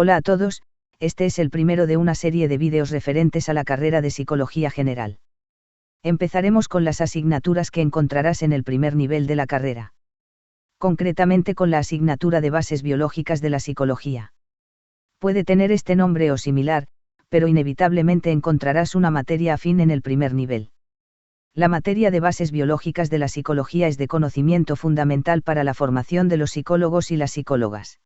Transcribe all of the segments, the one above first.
Hola a todos, este es el primero de una serie de vídeos referentes a la carrera de Psicología General. Empezaremos con las asignaturas que encontrarás en el primer nivel de la carrera. Concretamente con la asignatura de Bases Biológicas de la Psicología. Puede tener este nombre o similar, pero inevitablemente encontrarás una materia afín en el primer nivel. La materia de Bases Biológicas de la Psicología es de conocimiento fundamental para la formación de los psicólogos y las psicólogas.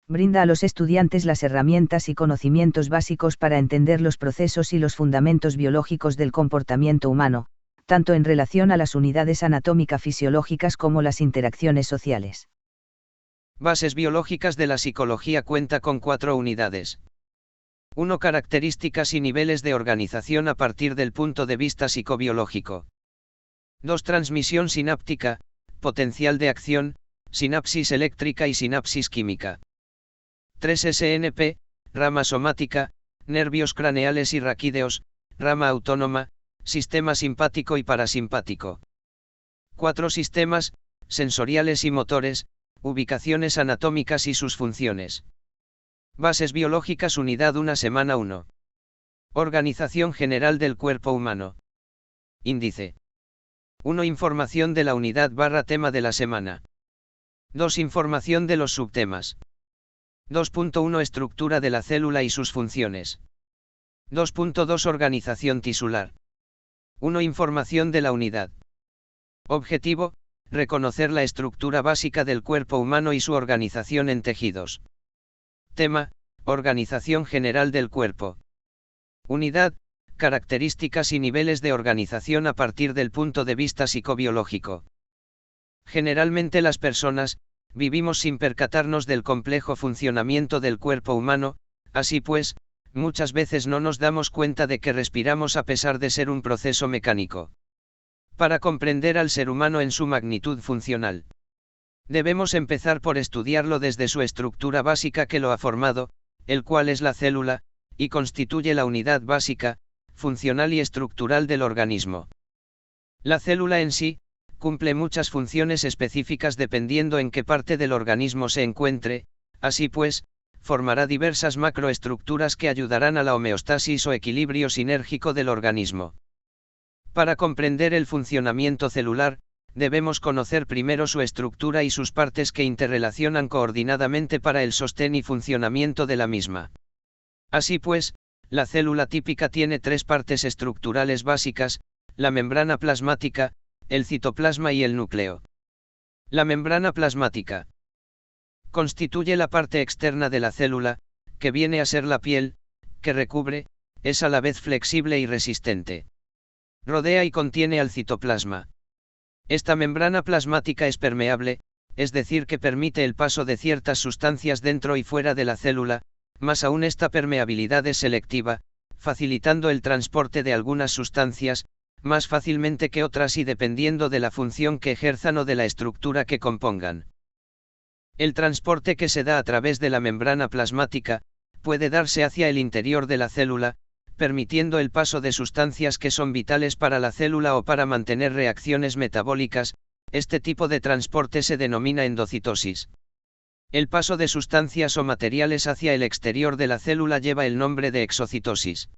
Brinda a los estudiantes las herramientas y conocimientos básicos para entender los procesos y los fundamentos biológicos del comportamiento humano, tanto en relación a las unidades anatómica-fisiológicas como las interacciones sociales. Bases biológicas de la psicología cuenta con 4 unidades. 1. Características y niveles de organización a partir del punto de vista psicobiológico. 2. Transmisión sináptica, potencial de acción, sinapsis eléctrica y sinapsis química. 3. SNP, rama somática, nervios craneales y raquídeos, rama autónoma, sistema simpático y parasimpático. 4. Sistemas, sensoriales y motores, ubicaciones anatómicas y sus funciones. Bases biológicas Unidad 1 Semana 1. Organización general del cuerpo humano. Índice. 1. Información de la unidad / tema de la semana. 2. Información de los subtemas. 2.1 Estructura de la célula y sus funciones. 2.2 Organización tisular. 1. Información de la unidad. Objetivo: reconocer la estructura básica del cuerpo humano y su organización en tejidos. Tema: organización general del cuerpo. Unidad: características y niveles de organización a partir del punto de vista psicobiológico. Generalmente las personas vivimos sin percatarnos del complejo funcionamiento del cuerpo humano, así pues, muchas veces no nos damos cuenta de que respiramos a pesar de ser un proceso mecánico. Para comprender al ser humano en su magnitud funcional, debemos empezar por estudiarlo desde su estructura básica que lo ha formado, el cual es la célula, y constituye la unidad básica, funcional y estructural del organismo. La célula en sí cumple muchas funciones específicas dependiendo en qué parte del organismo se encuentre, así pues, formará diversas macroestructuras que ayudarán a la homeostasis o equilibrio sinérgico del organismo. Para comprender el funcionamiento celular, debemos conocer primero su estructura y sus partes que interrelacionan coordinadamente para el sostén y funcionamiento de la misma. Así pues, la célula típica tiene 3 partes estructurales básicas: la membrana plasmática, el citoplasma y el núcleo. La membrana plasmática constituye la parte externa de la célula, que viene a ser la piel, que recubre, es a la vez flexible y resistente. Rodea y contiene al citoplasma. Esta membrana plasmática es permeable, es decir que permite el paso de ciertas sustancias dentro y fuera de la célula, más aún esta permeabilidad es selectiva, facilitando el transporte de algunas sustancias, más fácilmente que otras y dependiendo de la función que ejerzan o de la estructura que compongan. El transporte que se da a través de la membrana plasmática, puede darse hacia el interior de la célula, permitiendo el paso de sustancias que son vitales para la célula o para mantener reacciones metabólicas. Este tipo de transporte se denomina endocitosis. El paso de sustancias o materiales hacia el exterior de la célula lleva el nombre de exocitosis.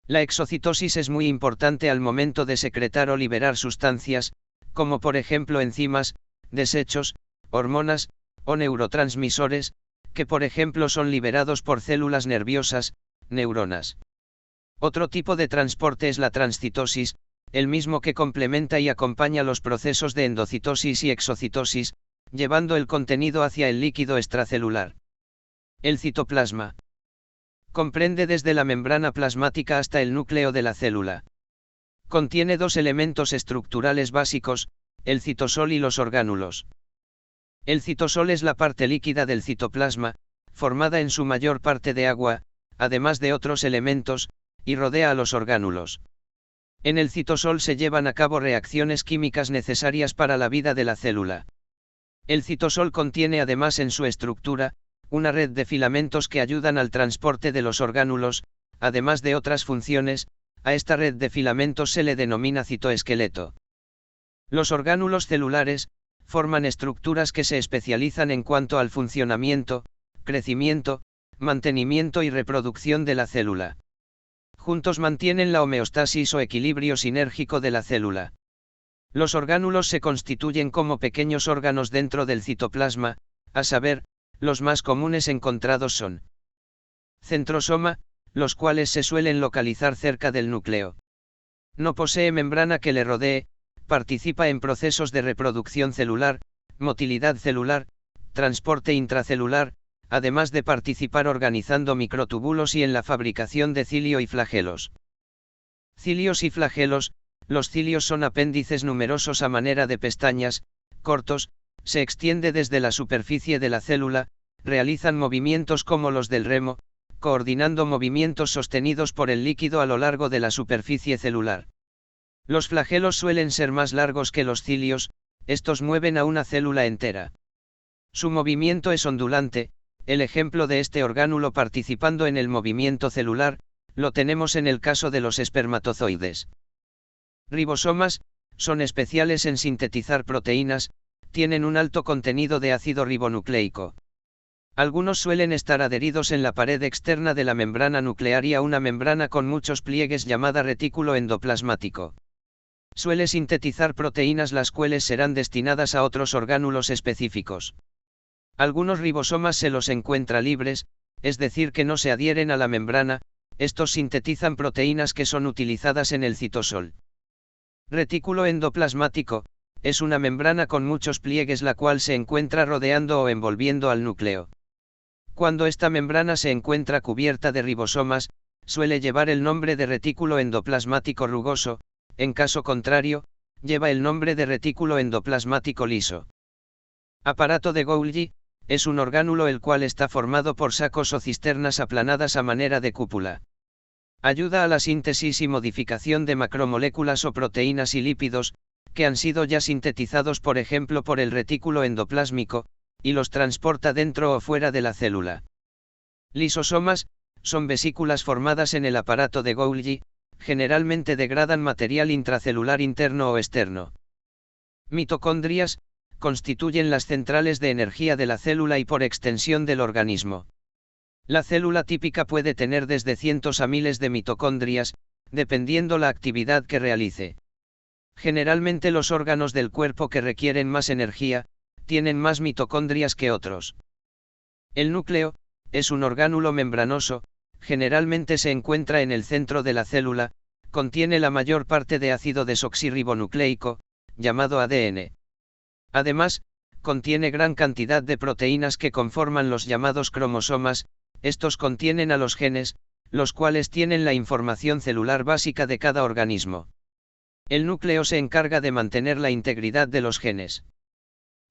La exocitosis es muy importante al momento de secretar o liberar sustancias, como por ejemplo enzimas, desechos, hormonas, o neurotransmisores, que por ejemplo son liberados por células nerviosas, neuronas. Otro tipo de transporte es la transcitosis, el mismo que complementa y acompaña los procesos de endocitosis y exocitosis, llevando el contenido hacia el líquido extracelular. El citoplasma comprende desde la membrana plasmática hasta el núcleo de la célula. Contiene 2 elementos estructurales básicos, el citosol y los orgánulos. El citosol es la parte líquida del citoplasma, formada en su mayor parte de agua, además de otros elementos, y rodea a los orgánulos. En el citosol se llevan a cabo reacciones químicas necesarias para la vida de la célula. El citosol contiene además en su estructura, una red de filamentos que ayudan al transporte de los orgánulos, además de otras funciones. A esta red de filamentos se le denomina citoesqueleto. Los orgánulos celulares forman estructuras que se especializan en cuanto al funcionamiento, crecimiento, mantenimiento y reproducción de la célula. Juntos mantienen la homeostasis o equilibrio sinérgico de la célula. Los orgánulos se constituyen como pequeños órganos dentro del citoplasma, a saber, los más comunes encontrados son centrosoma, los cuales se suelen localizar cerca del núcleo. No posee membrana que le rodee, participa en procesos de reproducción celular, motilidad celular, transporte intracelular, además de participar organizando microtúbulos y en la fabricación de cilio y flagelos. Cilios y flagelos. Los cilios son apéndices numerosos a manera de pestañas, cortos, se extiende desde la superficie de la célula, realizan movimientos como los del remo, coordinando movimientos sostenidos por el líquido a lo largo de la superficie celular. Los flagelos suelen ser más largos que los cilios, estos mueven a una célula entera. Su movimiento es ondulante, el ejemplo de este orgánulo participando en el movimiento celular, lo tenemos en el caso de los espermatozoides. Ribosomas, son especiales en sintetizar proteínas, tienen un alto contenido de ácido ribonucleico. Algunos suelen estar adheridos en la pared externa de la membrana nuclear y a una membrana con muchos pliegues llamada retículo endoplasmático. Suele sintetizar proteínas las cuales serán destinadas a otros orgánulos específicos. Algunos ribosomas se los encuentra libres, es decir que no se adhieren a la membrana, estos sintetizan proteínas que son utilizadas en el citosol. Retículo endoplasmático, es una membrana con muchos pliegues la cual se encuentra rodeando o envolviendo al núcleo. Cuando esta membrana se encuentra cubierta de ribosomas, suele llevar el nombre de retículo endoplasmático rugoso, en caso contrario, lleva el nombre de retículo endoplasmático liso. Aparato de Golgi, es un orgánulo el cual está formado por sacos o cisternas aplanadas a manera de cúpula. Ayuda a la síntesis y modificación de macromoléculas o proteínas y lípidos, que han sido ya sintetizados por ejemplo por el retículo endoplásmico, y los transporta dentro o fuera de la célula. Lisosomas, son vesículas formadas en el aparato de Golgi, generalmente degradan material intracelular interno o externo. Mitocondrias, constituyen las centrales de energía de la célula y por extensión del organismo. La célula típica puede tener desde cientos a miles de mitocondrias, dependiendo la actividad que realice. Generalmente los órganos del cuerpo que requieren más energía, tienen más mitocondrias que otros. El núcleo, es un orgánulo membranoso, generalmente se encuentra en el centro de la célula, contiene la mayor parte de ácido desoxirribonucleico, llamado ADN. Además, contiene gran cantidad de proteínas que conforman los llamados cromosomas, estos contienen a los genes, los cuales tienen la información celular básica de cada organismo. El núcleo se encarga de mantener la integridad de los genes.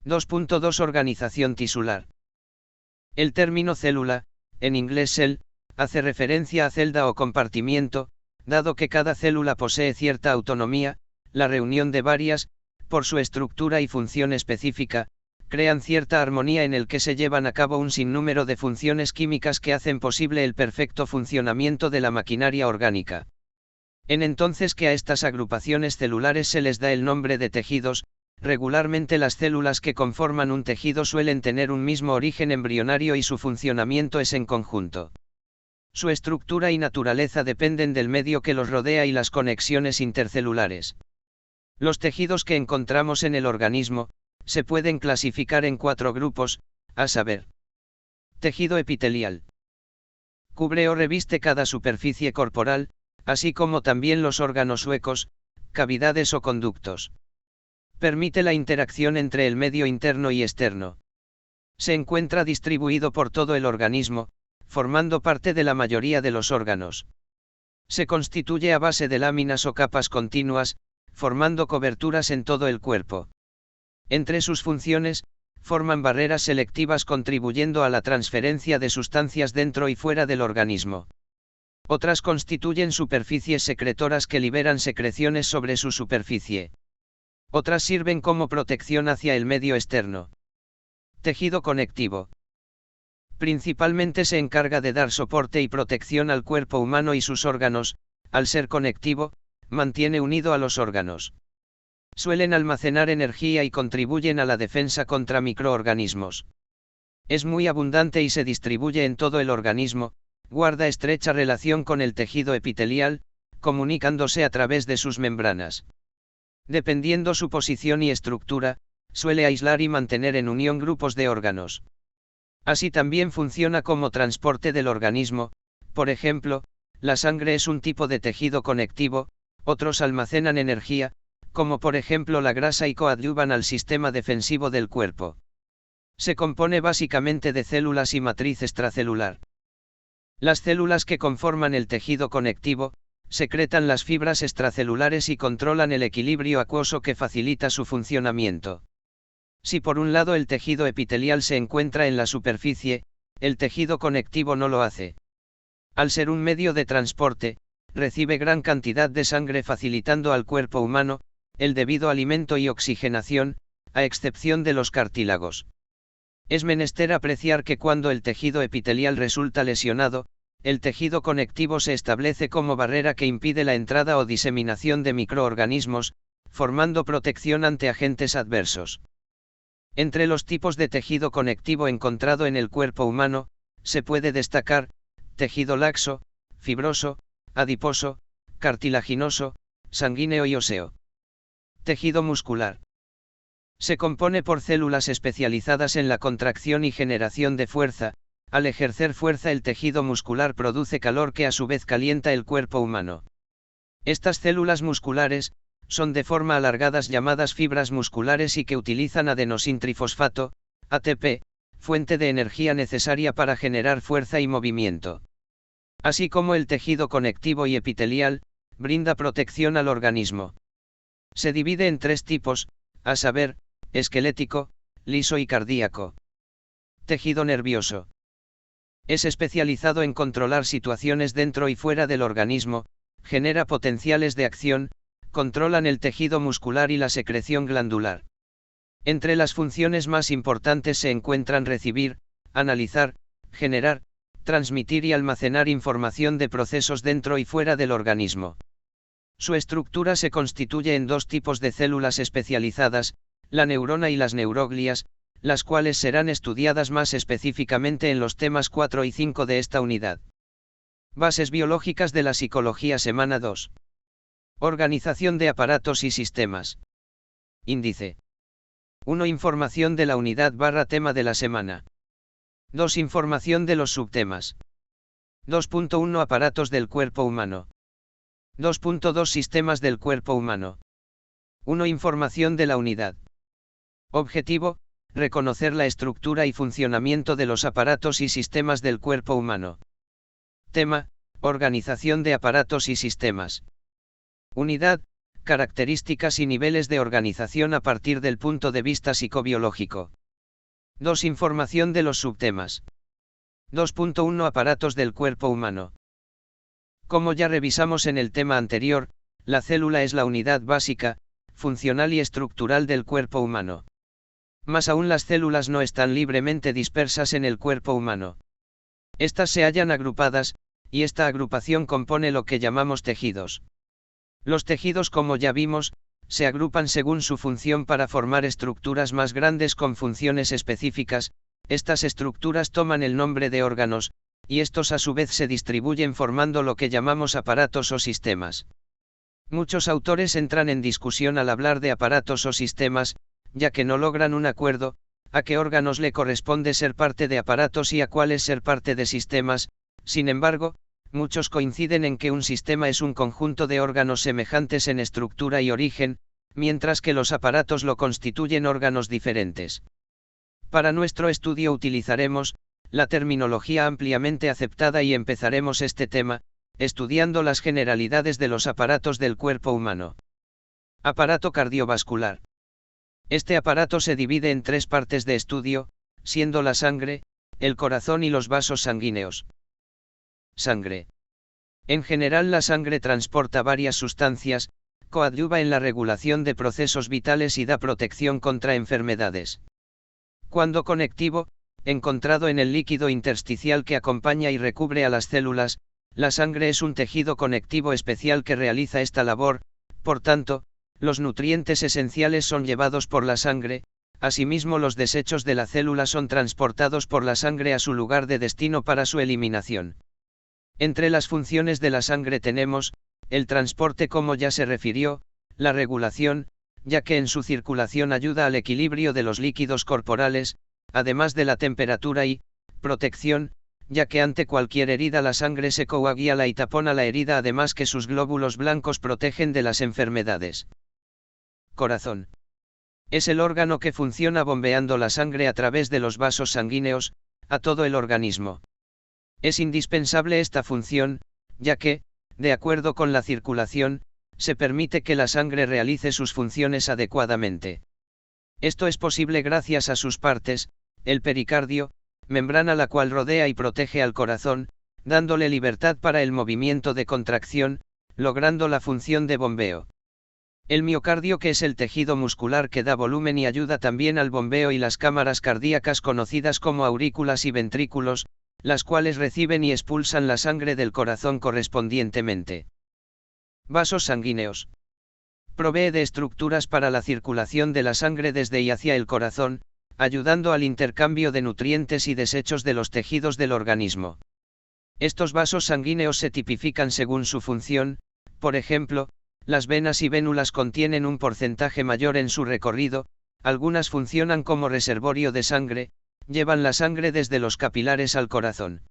2.2 Organización tisular. El término célula, en inglés cell, hace referencia a celda o compartimiento, dado que cada célula posee cierta autonomía, la reunión de varias, por su estructura y función específica, crean cierta armonía en el que se llevan a cabo un sinnúmero de funciones químicas que hacen posible el perfecto funcionamiento de la maquinaria orgánica. En entonces que a estas agrupaciones celulares se les da el nombre de tejidos, regularmente las células que conforman un tejido suelen tener un mismo origen embrionario y su funcionamiento es en conjunto. Su estructura y naturaleza dependen del medio que los rodea y las conexiones intercelulares. Los tejidos que encontramos en el organismo, se pueden clasificar en 4 grupos, a saber. Tejido epitelial. Cubre o reviste cada superficie corporal, así como también los órganos huecos, cavidades o conductos. Permite la interacción entre el medio interno y externo. Se encuentra distribuido por todo el organismo, formando parte de la mayoría de los órganos. Se constituye a base de láminas o capas continuas, formando coberturas en todo el cuerpo. Entre sus funciones, forman barreras selectivas contribuyendo a la transferencia de sustancias dentro y fuera del organismo. Otras constituyen superficies secretoras que liberan secreciones sobre su superficie. Otras sirven como protección hacia el medio externo. Tejido conectivo. Principalmente se encarga de dar soporte y protección al cuerpo humano y sus órganos, al ser conectivo, mantiene unido a los órganos. Suelen almacenar energía y contribuyen a la defensa contra microorganismos. Es muy abundante y se distribuye en todo el organismo, guarda estrecha relación con el tejido epitelial, comunicándose a través de sus membranas. Dependiendo su posición y estructura, suele aislar y mantener en unión grupos de órganos. Así también funciona como transporte del organismo, por ejemplo, la sangre es un tipo de tejido conectivo, otros almacenan energía, como por ejemplo la grasa y coadyuvan al sistema defensivo del cuerpo. Se compone básicamente de células y matriz extracelular. Las células que conforman el tejido conectivo, secretan las fibras extracelulares y controlan el equilibrio acuoso que facilita su funcionamiento. Si por un lado el tejido epitelial se encuentra en la superficie, el tejido conectivo no lo hace. Al ser un medio de transporte, recibe gran cantidad de sangre facilitando al cuerpo humano el debido alimento y oxigenación, a excepción de los cartílagos. Es menester apreciar que cuando el tejido epitelial resulta lesionado, el tejido conectivo se establece como barrera que impide la entrada o diseminación de microorganismos, formando protección ante agentes adversos. Entre los tipos de tejido conectivo encontrado en el cuerpo humano, se puede destacar, tejido laxo, fibroso, adiposo, cartilaginoso, sanguíneo y óseo. Tejido muscular. Se compone por células especializadas en la contracción y generación de fuerza. Al ejercer fuerza el tejido muscular produce calor que a su vez calienta el cuerpo humano. Estas células musculares, son de forma alargadas llamadas fibras musculares y que utilizan adenosintrifosfato, ATP, fuente de energía necesaria para generar fuerza y movimiento. Así como el tejido conectivo y epitelial, brinda protección al organismo. Se divide en tres tipos, a saber, esquelético, liso y cardíaco. Tejido nervioso. Es especializado en controlar situaciones dentro y fuera del organismo, genera potenciales de acción, controlan el tejido muscular y la secreción glandular. Entre las funciones más importantes se encuentran recibir, analizar, generar, transmitir y almacenar información de procesos dentro y fuera del organismo. Su estructura se constituye en dos tipos de células especializadas, la neurona y las neuroglias, las cuales serán estudiadas más específicamente en los temas 4 y 5 de esta unidad. Bases biológicas de la psicología semana 2. Organización de aparatos y sistemas. Índice. 1. Información de la unidad / tema de la semana. 2. Información de los subtemas. 2.1 Aparatos del cuerpo humano. 2.2 Sistemas del cuerpo humano. 1. Información de la unidad. Objetivo: reconocer la estructura y funcionamiento de los aparatos y sistemas del cuerpo humano. Tema: organización de aparatos y sistemas. Unidad: características y niveles de organización a partir del punto de vista psicobiológico. 2. Información de los subtemas. 2.1 Aparatos del cuerpo humano. Como ya revisamos en el tema anterior, la célula es la unidad básica, funcional y estructural del cuerpo humano. Más aún, las células no están libremente dispersas en el cuerpo humano. Estas se hallan agrupadas, y esta agrupación compone lo que llamamos tejidos. Los tejidos, como ya vimos, se agrupan según su función para formar estructuras más grandes con funciones específicas. Estas estructuras toman el nombre de órganos, y estos a su vez se distribuyen formando lo que llamamos aparatos o sistemas. Muchos autores entran en discusión al hablar de aparatos o sistemas, ya que no logran un acuerdo, a qué órganos le corresponde ser parte de aparatos y a cuáles ser parte de sistemas. Sin embargo, muchos coinciden en que un sistema es un conjunto de órganos semejantes en estructura y origen, mientras que los aparatos lo constituyen órganos diferentes. Para nuestro estudio utilizaremos la terminología ampliamente aceptada y empezaremos este tema estudiando las generalidades de los aparatos del cuerpo humano. Aparato cardiovascular. Este aparato se divide en tres partes de estudio, siendo la sangre, el corazón y los vasos sanguíneos. Sangre. En general, la sangre transporta varias sustancias, coadyuva en la regulación de procesos vitales y da protección contra enfermedades. Cuando conectivo, encontrado en el líquido intersticial que acompaña y recubre a las células, la sangre es un tejido conectivo especial que realiza esta labor. Por tanto, los nutrientes esenciales son llevados por la sangre, asimismo los desechos de la célula son transportados por la sangre a su lugar de destino para su eliminación. Entre las funciones de la sangre tenemos, el transporte como ya se refirió, la regulación, ya que en su circulación ayuda al equilibrio de los líquidos corporales, además de la temperatura y, protección, ya que ante cualquier herida la sangre se coagula y tapona la herida además que sus glóbulos blancos protegen de las enfermedades. Corazón. Es el órgano que funciona bombeando la sangre a través de los vasos sanguíneos, a todo el organismo. Es indispensable esta función, ya que, de acuerdo con la circulación, se permite que la sangre realice sus funciones adecuadamente. Esto es posible gracias a sus partes, el pericardio, membrana la cual rodea y protege al corazón, dándole libertad para el movimiento de contracción, logrando la función de bombeo. El miocardio, que es el tejido muscular que da volumen y ayuda también al bombeo, y las cámaras cardíacas conocidas como aurículas y ventrículos, las cuales reciben y expulsan la sangre del corazón correspondientemente. Vasos sanguíneos. Provee de estructuras para la circulación de la sangre desde y hacia el corazón, ayudando al intercambio de nutrientes y desechos de los tejidos del organismo. Estos vasos sanguíneos se tipifican según su función, por ejemplo, las venas y vénulas contienen un porcentaje mayor en su recorrido, algunas funcionan como reservorio de sangre, llevan la sangre desde los capilares al corazón.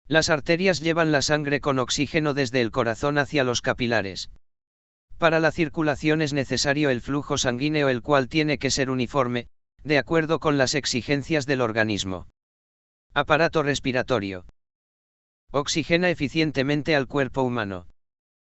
Las arterias llevan la sangre con oxígeno desde el corazón hacia los capilares. Para la circulación es necesario el flujo sanguíneo, el cual tiene que ser uniforme, de acuerdo con las exigencias del organismo. Aparato respiratorio. Oxigena eficientemente al cuerpo humano.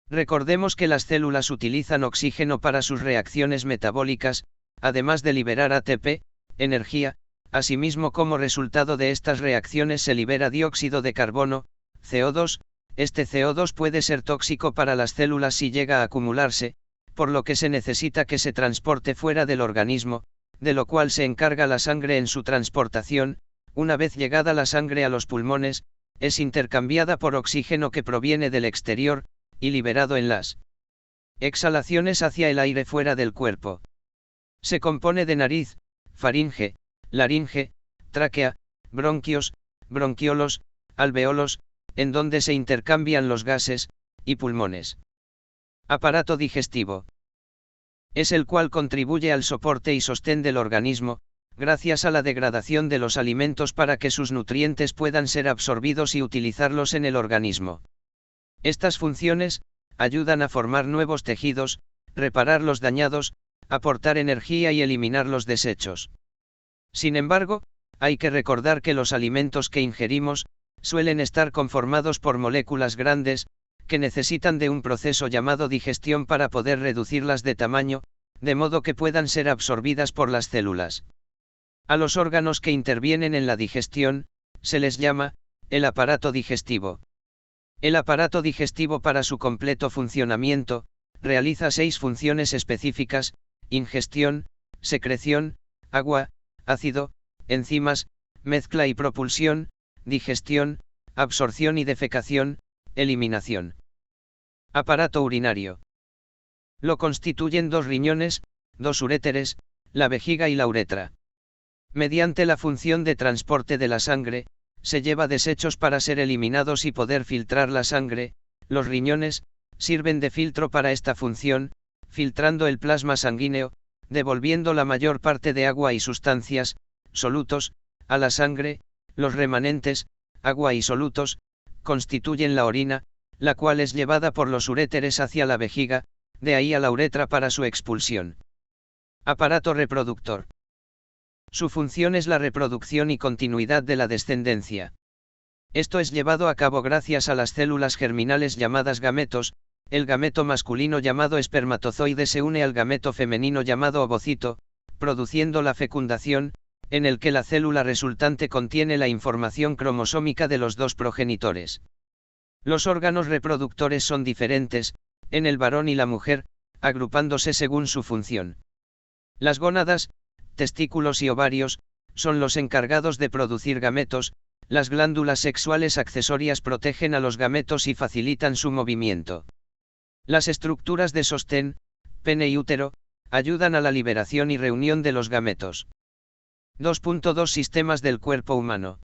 Recordemos que las células utilizan oxígeno para sus reacciones metabólicas, además de liberar ATP, energía. Asimismo, como resultado de estas reacciones se libera dióxido de carbono, CO2, este CO2 puede ser tóxico para las células si llega a acumularse, por lo que se necesita que se transporte fuera del organismo, de lo cual se encarga la sangre en su transportación. Una vez llegada la sangre a los pulmones, es intercambiada por oxígeno que proviene del exterior, y liberado en las exhalaciones hacia el aire fuera del cuerpo. Se compone de nariz, faringe, laringe, tráquea, bronquios, bronquiolos, alveolos, en donde se intercambian los gases, y pulmones. Aparato digestivo. Es el cual contribuye al soporte y sostén del organismo, gracias a la degradación de los alimentos para que sus nutrientes puedan ser absorbidos y utilizarlos en el organismo. Estas funciones ayudan a formar nuevos tejidos, reparar los dañados, aportar energía y eliminar los desechos. Sin embargo, hay que recordar que los alimentos que ingerimos suelen estar conformados por moléculas grandes, que necesitan de un proceso llamado digestión para poder reducirlas de tamaño, de modo que puedan ser absorbidas por las células. A los órganos que intervienen en la digestión se les llama el aparato digestivo. El aparato digestivo, para su completo funcionamiento, realiza 6 funciones específicas: ingestión, secreción, agua, ácido, enzimas, mezcla y propulsión, digestión, absorción y defecación, eliminación. Aparato urinario. Lo constituyen 2 riñones, 2 uréteres, la vejiga y la uretra. Mediante la función de transporte de la sangre, se lleva desechos para ser eliminados y poder filtrar la sangre. Los riñones sirven de filtro para esta función, filtrando el plasma sanguíneo, devolviendo la mayor parte de agua y sustancias, solutos, a la sangre. Los remanentes, agua y solutos, constituyen la orina, la cual es llevada por los uréteres hacia la vejiga, de ahí a la uretra para su expulsión. Aparato reproductor. Su función es la reproducción y continuidad de la descendencia. Esto es llevado a cabo gracias a las células germinales llamadas gametos. El gameto masculino llamado espermatozoide se une al gameto femenino llamado ovocito, produciendo la fecundación, en el que la célula resultante contiene la información cromosómica de los 2 progenitores. Los órganos reproductores son diferentes, en el varón y la mujer, agrupándose según su función. Las gónadas, testículos y ovarios, son los encargados de producir gametos. Las glándulas sexuales accesorias protegen a los gametos y facilitan su movimiento. Las estructuras de sostén, pene y útero, ayudan a la liberación y reunión de los gametos. 2.2 Sistemas del cuerpo humano.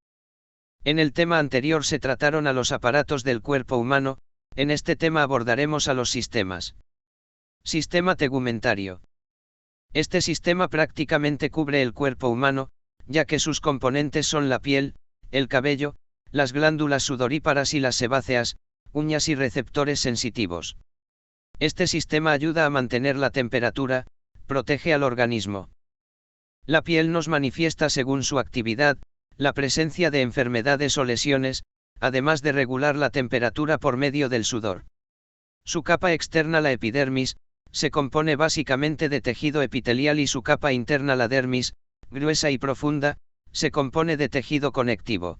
En el tema anterior se trataron a los aparatos del cuerpo humano, en este tema abordaremos a los sistemas. Sistema tegumentario. Este sistema prácticamente cubre el cuerpo humano, ya que sus componentes son la piel, el cabello, las glándulas sudoríparas y las sebáceas, uñas y receptores sensitivos. Este sistema ayuda a mantener la temperatura, protege al organismo. La piel nos manifiesta según su actividad, la presencia de enfermedades o lesiones, además de regular la temperatura por medio del sudor. Su capa externa, la epidermis, se compone básicamente de tejido epitelial y su capa interna, la dermis, gruesa y profunda, se compone de tejido conectivo.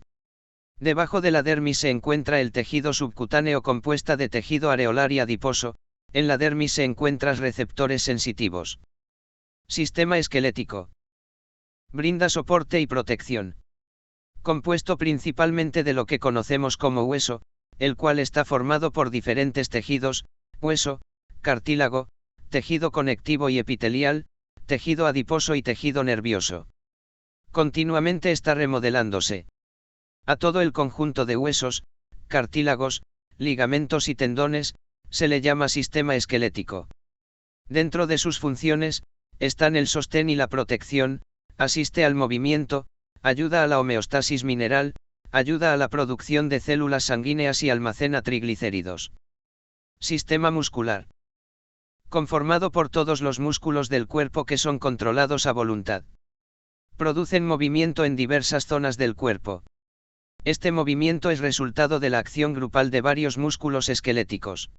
Debajo de la dermis se encuentra el tejido subcutáneo compuesta de tejido areolar y adiposo, en la dermis se encuentran receptores sensitivos. Sistema esquelético. Brinda soporte y protección. Compuesto principalmente de lo que conocemos como hueso, el cual está formado por diferentes tejidos, hueso, cartílago, tejido conectivo y epitelial, tejido adiposo y tejido nervioso. Continuamente está remodelándose. A todo el conjunto de huesos, cartílagos, ligamentos y tendones, se le llama sistema esquelético. Dentro de sus funciones, están el sostén y la protección, asiste al movimiento, ayuda a la homeostasis mineral, ayuda a la producción de células sanguíneas y almacena triglicéridos. Sistema muscular. Conformado por todos los músculos del cuerpo que son controlados a voluntad. Producen movimiento en diversas zonas del cuerpo. Este movimiento es resultado de la acción grupal de varios músculos esqueléticos.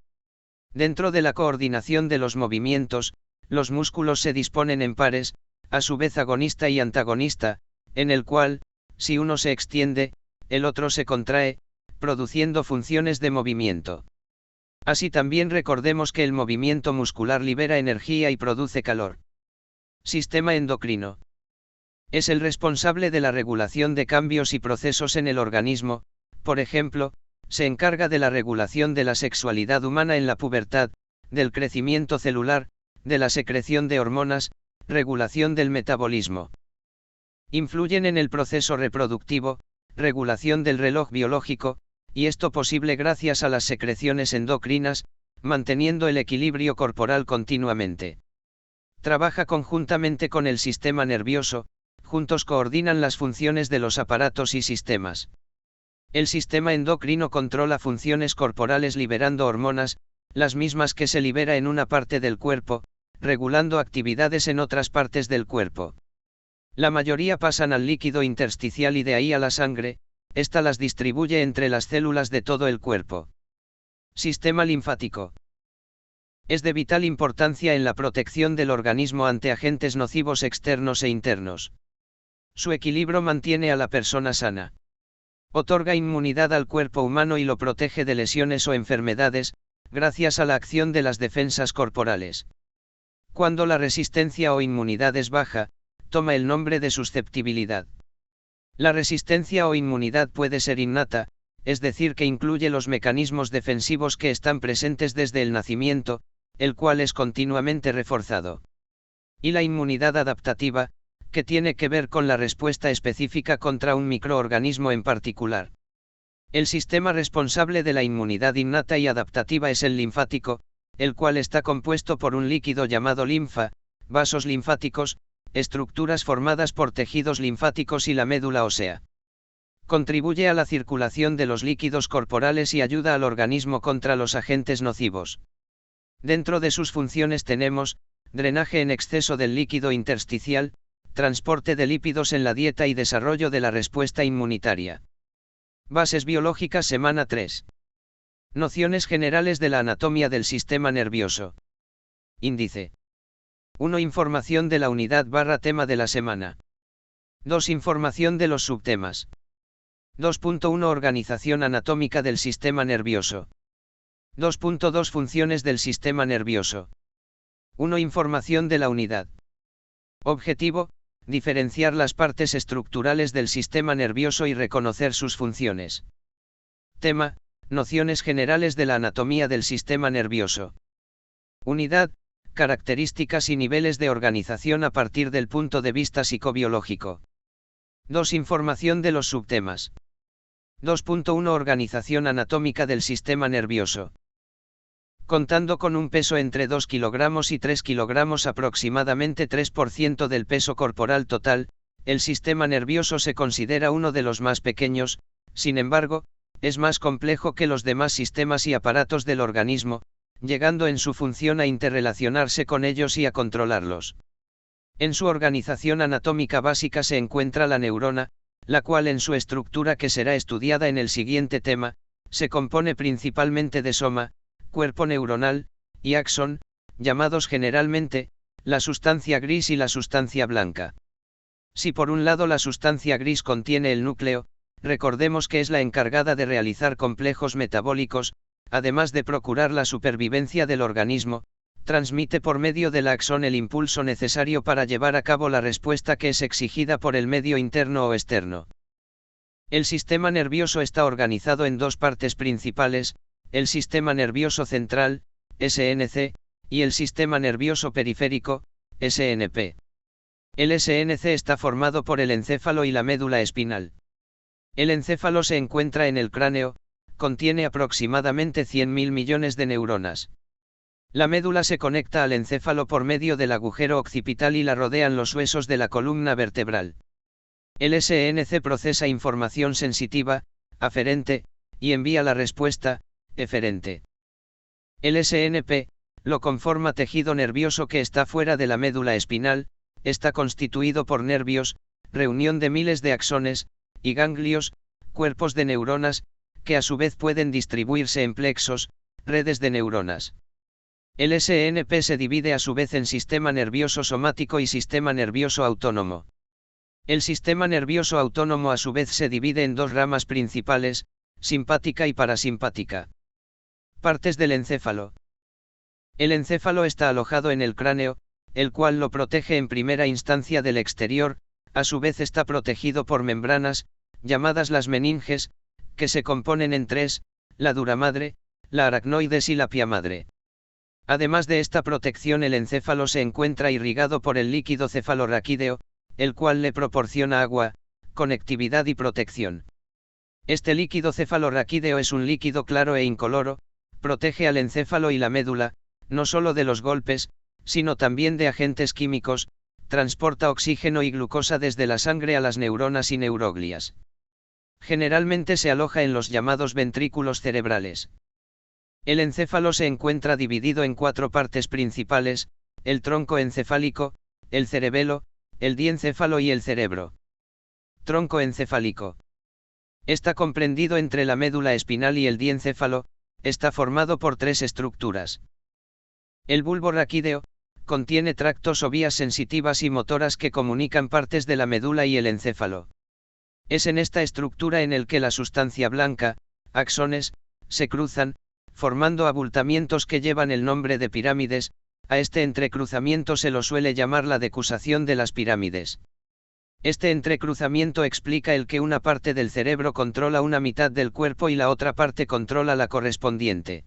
Dentro de la coordinación de los movimientos, los músculos se disponen en pares, a su vez agonista y antagonista, en el cual, si uno se extiende, el otro se contrae, produciendo funciones de movimiento. Así también recordemos que el movimiento muscular libera energía y produce calor. Sistema endocrino. Es el responsable de la regulación de cambios y procesos en el organismo, por ejemplo, se encarga de la regulación de la sexualidad humana en la pubertad, del crecimiento celular, de la secreción de hormonas, regulación del metabolismo. Influyen en el proceso reproductivo, regulación del reloj biológico, y esto posible gracias a las secreciones endocrinas, manteniendo el equilibrio corporal continuamente. Trabaja conjuntamente con el sistema nervioso, juntos coordinan las funciones de los aparatos y sistemas. El sistema endocrino controla funciones corporales liberando hormonas, las mismas que se libera en una parte del cuerpo, regulando actividades en otras partes del cuerpo. La mayoría pasan al líquido intersticial y de ahí a la sangre, esta las distribuye entre las células de todo el cuerpo. Sistema linfático. Es de vital importancia en la protección del organismo ante agentes nocivos externos e internos. Su equilibrio mantiene a la persona sana. Otorga inmunidad al cuerpo humano y lo protege de lesiones o enfermedades, gracias a la acción de las defensas corporales. Cuando la resistencia o inmunidad es baja, toma el nombre de susceptibilidad. La resistencia o inmunidad puede ser innata, es decir, que incluye los mecanismos defensivos que están presentes desde el nacimiento, el cual es continuamente reforzado. Y la inmunidad adaptativa, que tiene que ver con la respuesta específica contra un microorganismo en particular. El sistema responsable de la inmunidad innata y adaptativa es el linfático, el cual está compuesto por un líquido llamado linfa, vasos linfáticos, estructuras formadas por tejidos linfáticos y la médula ósea. Contribuye a la circulación de los líquidos corporales y ayuda al organismo contra los agentes nocivos. Dentro de sus funciones tenemos, drenaje en exceso del líquido intersticial, transporte de lípidos en la dieta y desarrollo de la respuesta inmunitaria. Bases biológicas semana 3. Nociones generales de la anatomía del sistema nervioso. Índice. 1. Información de la unidad / tema de la semana. 2. Información de los subtemas. 2.1 Organización anatómica del sistema nervioso. 2.2 Funciones del sistema nervioso. 1. Información de la unidad. Objetivo: diferenciar las partes estructurales del sistema nervioso y reconocer sus funciones. Tema: nociones generales de la anatomía del sistema nervioso. Unidad: Características y niveles de organización a partir del punto de vista psicobiológico. 2. Información de los subtemas. 2.1 Organización anatómica del sistema nervioso. Contando con un peso entre 2 kilogramos y 3 kilogramos, aproximadamente 3% del peso corporal total, el sistema nervioso se considera uno de los más pequeños. Sin embargo, es más complejo que los demás sistemas y aparatos del organismo, llegando en su función a interrelacionarse con ellos y a controlarlos. En su organización anatómica básica se encuentra la neurona, la cual en su estructura, que será estudiada en el siguiente tema, se compone principalmente de soma, cuerpo neuronal, y axón, llamados generalmente, la sustancia gris y la sustancia blanca. Si por un lado la sustancia gris contiene el núcleo, recordemos que es la encargada de realizar complejos metabólicos, además de procurar la supervivencia del organismo, transmite por medio del axón el impulso necesario para llevar a cabo la respuesta que es exigida por el medio interno o externo. El sistema nervioso está organizado en dos partes principales, el sistema nervioso central, SNC, y el sistema nervioso periférico, SNP. El SNC está formado por el encéfalo y la médula espinal. El encéfalo se encuentra en el cráneo, contiene aproximadamente 100.000 millones de neuronas. La médula se conecta al encéfalo por medio del agujero occipital y la rodean los huesos de la columna vertebral. El SNC procesa información sensitiva, aferente, y envía la respuesta, eferente. El SNP, lo conforma tejido nervioso que está fuera de la médula espinal, está constituido por nervios, reunión de miles de axones, y ganglios, cuerpos de neuronas, que a su vez pueden distribuirse en plexos, redes de neuronas. El SNP se divide a su vez en sistema nervioso somático y sistema nervioso autónomo. El sistema nervioso autónomo a su vez se divide en dos ramas principales, simpática y parasimpática. Partes del encéfalo. El encéfalo está alojado en el cráneo, el cual lo protege en primera instancia del exterior, a su vez está protegido por membranas, llamadas las meninges, que se componen en tres, la duramadre, la aracnoides y la piamadre. Además de esta protección, el encéfalo se encuentra irrigado por el líquido cefalorraquídeo, el cual le proporciona agua, conectividad y protección. Este líquido cefalorraquídeo es un líquido claro e incoloro, protege al encéfalo y la médula, no solo de los golpes, sino también de agentes químicos, transporta oxígeno y glucosa desde la sangre a las neuronas y neuroglias. Generalmente se aloja en los llamados ventrículos cerebrales. El encéfalo se encuentra dividido en cuatro partes principales: el tronco encefálico, el cerebelo, el diencéfalo y el cerebro. Tronco encefálico. Está comprendido entre la médula espinal y el diencéfalo, está formado por tres estructuras. El bulbo raquídeo, contiene tractos o vías sensitivas y motoras que comunican partes de la médula y el encéfalo. Es en esta estructura en el que la sustancia blanca, axones, se cruzan, formando abultamientos que llevan el nombre de pirámides. A este entrecruzamiento se lo suele llamar la decusación de las pirámides. Este entrecruzamiento explica el que una parte del cerebro controla una mitad del cuerpo y la otra parte controla la correspondiente.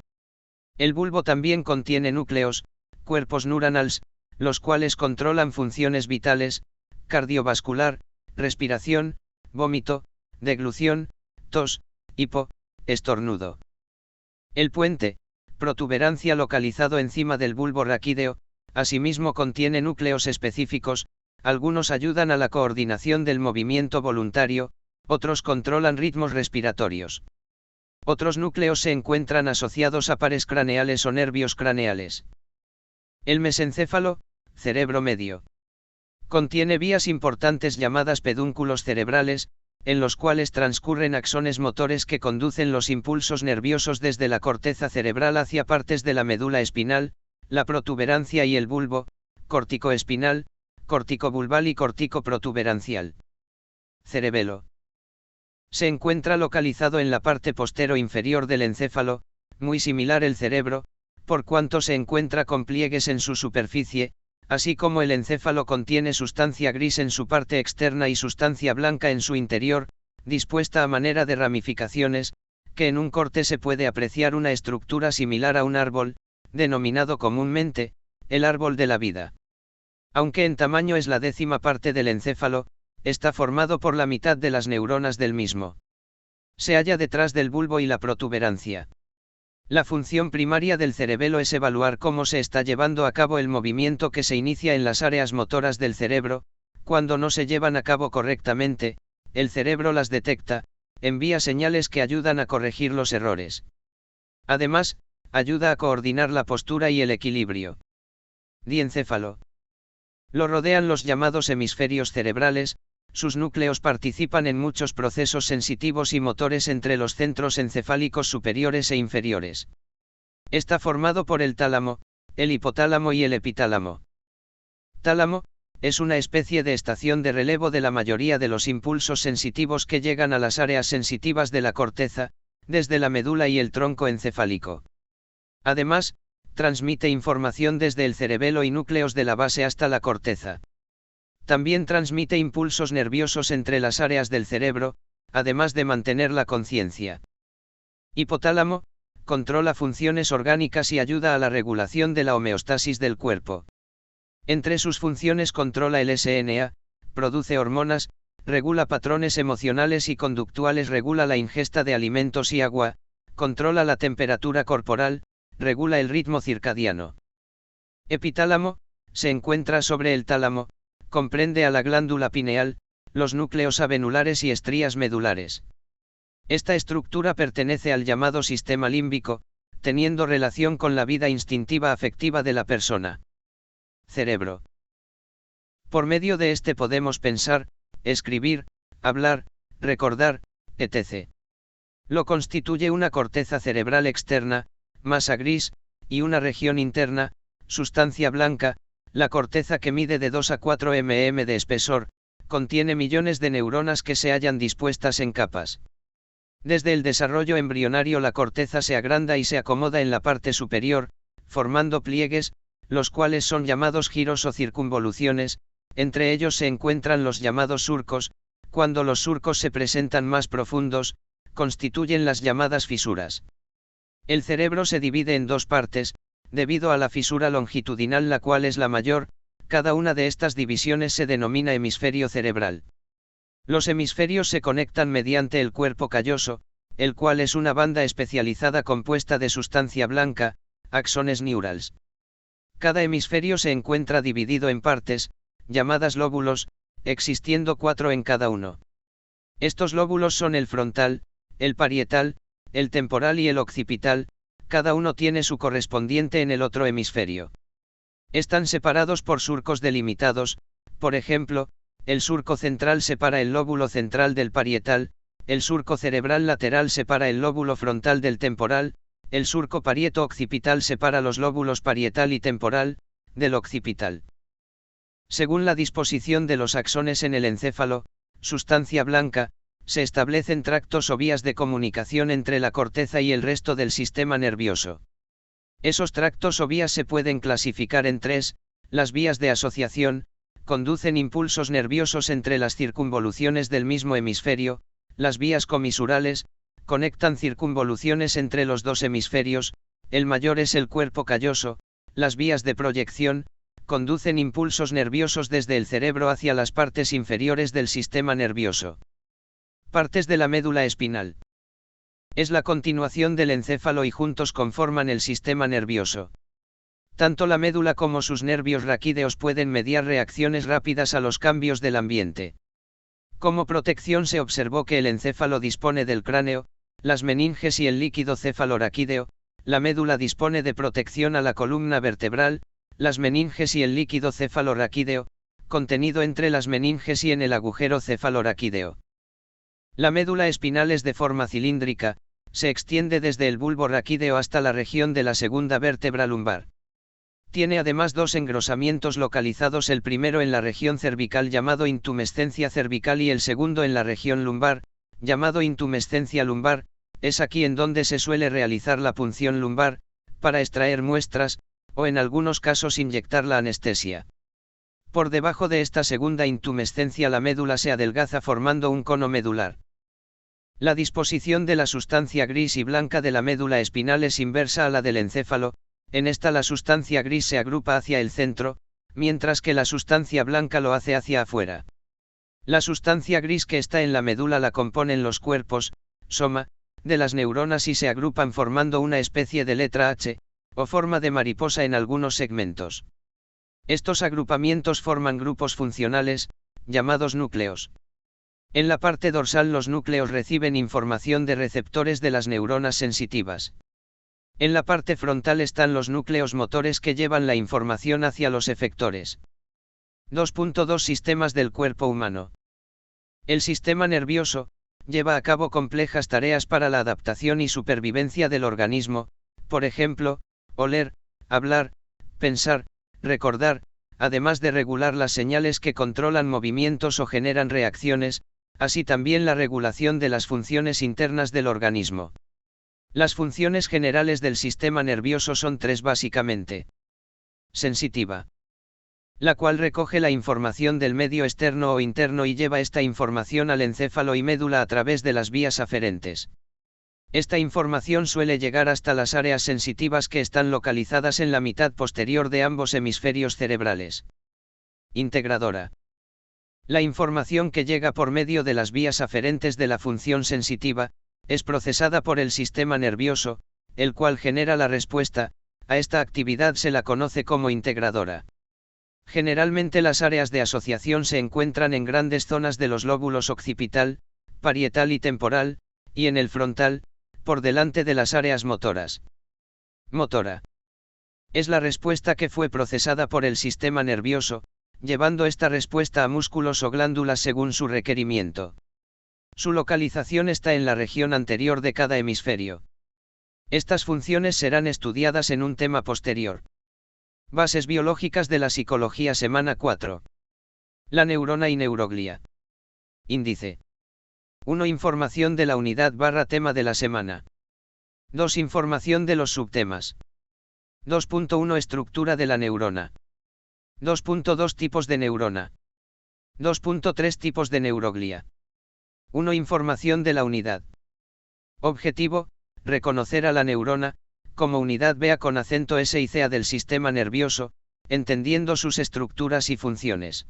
El bulbo también contiene núcleos, cuerpos neuronales, los cuales controlan funciones vitales, cardiovascular, respiración, vómito, deglución, tos, hipo, estornudo. El puente, protuberancia localizado encima del bulbo raquídeo, asimismo contiene núcleos específicos, algunos ayudan a la coordinación del movimiento voluntario, otros controlan ritmos respiratorios. Otros núcleos se encuentran asociados a pares craneales o nervios craneales. El mesencéfalo, cerebro medio. Contiene vías importantes llamadas pedúnculos cerebrales, en los cuales transcurren axones motores que conducen los impulsos nerviosos desde la corteza cerebral hacia partes de la médula espinal, la protuberancia y el bulbo, corticoespinal, corticobulbal y corticoprotuberancial. Cerebelo. Se encuentra localizado en la parte postero inferior del encéfalo, muy similar al cerebro, por cuanto se encuentra con pliegues en su superficie, así como el encéfalo contiene sustancia gris en su parte externa y sustancia blanca en su interior, dispuesta a manera de ramificaciones, que en un corte se puede apreciar una estructura similar a un árbol, denominado comúnmente el árbol de la vida. Aunque en tamaño es la 10ª parte del encéfalo, está formado por la mitad de las neuronas del mismo. Se halla detrás del bulbo y la protuberancia. La función primaria del cerebelo es evaluar cómo se está llevando a cabo el movimiento que se inicia en las áreas motoras del cerebro. Cuando no se llevan a cabo correctamente, el cerebro las detecta, envía señales que ayudan a corregir los errores. Además, ayuda a coordinar la postura y el equilibrio. Diencéfalo. Lo rodean los llamados hemisferios cerebrales. Sus núcleos participan en muchos procesos sensitivos y motores entre los centros encefálicos superiores e inferiores. Está formado por el tálamo, el hipotálamo y el epitálamo. Tálamo es una especie de estación de relevo de la mayoría de los impulsos sensitivos que llegan a las áreas sensitivas de la corteza, desde la médula y el tronco encefálico. Además, transmite información desde el cerebelo y núcleos de la base hasta la corteza. También transmite impulsos nerviosos entre las áreas del cerebro, además de mantener la conciencia. Hipotálamo, controla funciones orgánicas y ayuda a la regulación de la homeostasis del cuerpo. Entre sus funciones controla el SNA, produce hormonas, regula patrones emocionales y conductuales, regula la ingesta de alimentos y agua, controla la temperatura corporal, regula el ritmo circadiano. Epitálamo, se encuentra sobre el tálamo, comprende a la glándula pineal, los núcleos avenulares y estrías medulares. Esta estructura pertenece al llamado sistema límbico, teniendo relación con la vida instintiva afectiva de la persona. Cerebro. Por medio de este podemos pensar, escribir, hablar, recordar, etc. Lo constituye una corteza cerebral externa, masa gris, y una región interna, sustancia blanca. La corteza, que mide de 2 a 4 mm de espesor, contiene millones de neuronas que se hallan dispuestas en capas. Desde el desarrollo embrionario la corteza se agranda y se acomoda en la parte superior, formando pliegues, los cuales son llamados giros o circunvoluciones. Entre ellos se encuentran los llamados surcos. Cuando los surcos se presentan más profundos, constituyen las llamadas fisuras. El cerebro se divide en dos partes, debido a la fisura longitudinal, la cual es la mayor. Cada una de estas divisiones se denomina hemisferio cerebral. Los hemisferios se conectan mediante el cuerpo calloso, el cual es una banda especializada compuesta de sustancia blanca, axones neurales. Cada hemisferio se encuentra dividido en partes, llamadas lóbulos, existiendo 4 en cada uno. Estos lóbulos son el frontal, el parietal, el temporal y el occipital. Cada uno tiene su correspondiente en el otro hemisferio. Están separados por surcos delimitados. Por ejemplo, el surco central separa el lóbulo central del parietal, el surco cerebral lateral separa el lóbulo frontal del temporal, el surco parieto-occipital separa los lóbulos parietal y temporal del occipital. Según la disposición de los axones en el encéfalo, sustancia blanca, se establecen tractos o vías de comunicación entre la corteza y el resto del sistema nervioso. Esos tractos o vías se pueden clasificar en 3, las vías de asociación, conducen impulsos nerviosos entre las circunvoluciones del mismo hemisferio. Las vías comisurales, conectan circunvoluciones entre los dos hemisferios. El mayor es el cuerpo calloso. Las vías de proyección, conducen impulsos nerviosos desde el cerebro hacia las partes inferiores del sistema nervioso. Partes de la médula espinal. Es la continuación del encéfalo y juntos conforman el sistema nervioso. Tanto la médula como sus nervios raquídeos pueden mediar reacciones rápidas a los cambios del ambiente. Como protección se observó que el encéfalo dispone del cráneo, las meninges y el líquido cefaloraquídeo. La médula dispone de protección a la columna vertebral, las meninges y el líquido cefaloraquídeo, contenido entre las meninges y en el agujero cefaloraquídeo. La médula espinal es de forma cilíndrica, se extiende desde el bulbo raquídeo hasta la región de la segunda vértebra lumbar. Tiene además dos engrosamientos localizados, el primero en la región cervical llamado intumescencia cervical y el segundo en la región lumbar, llamado intumescencia lumbar. Es aquí en donde se suele realizar la punción lumbar, para extraer muestras, o en algunos casos inyectar la anestesia. Por debajo de esta segunda intumescencia la médula se adelgaza formando un cono medular. La disposición de la sustancia gris y blanca de la médula espinal es inversa a la del encéfalo. En esta la sustancia gris se agrupa hacia el centro, mientras que la sustancia blanca lo hace hacia afuera. La sustancia gris que está en la médula la componen los cuerpos, soma, de las neuronas y se agrupan formando una especie de letra H, o forma de mariposa en algunos segmentos. Estos agrupamientos forman grupos funcionales, llamados núcleos. En la parte dorsal los núcleos reciben información de receptores de las neuronas sensitivas. En la parte frontal están los núcleos motores que llevan la información hacia los efectores. 2.2 Sistemas del cuerpo humano. El sistema nervioso lleva a cabo complejas tareas para la adaptación y supervivencia del organismo, por ejemplo, oler, hablar, pensar, recordar, además de regular las señales que controlan movimientos o generan reacciones, así también la regulación de las funciones internas del organismo. Las funciones generales del sistema nervioso son tres básicamente. Sensitiva, la cual recoge la información del medio externo o interno y lleva esta información al encéfalo y médula a través de las vías aferentes. Esta información suele llegar hasta las áreas sensitivas que están localizadas en la mitad posterior de ambos hemisferios cerebrales. Integradora. La información que llega por medio de las vías aferentes de la función sensitiva, es procesada por el sistema nervioso, el cual genera la respuesta. A esta actividad se la conoce como integradora. Generalmente las áreas de asociación se encuentran en grandes zonas de los lóbulos occipital, parietal y temporal, y en el frontal, por delante de las áreas motoras. Motora. Es la respuesta que fue procesada por el sistema nervioso, llevando esta respuesta a músculos o glándulas según su requerimiento. Su localización está en la región anterior de cada hemisferio. Estas funciones serán estudiadas en un tema posterior. Bases biológicas de la psicología semana 4. La neurona y neuroglia. Índice. 1. Información de la unidad / tema de la semana. 2. Información de los subtemas. 2.1 Estructura de la neurona. 2.2 Tipos de neurona. 2.3 Tipos de neuroglia. 1. Información de la unidad. Objetivo: reconocer a la neurona como unidad vea con acento S y CA del sistema nervioso, entendiendo sus estructuras y funciones.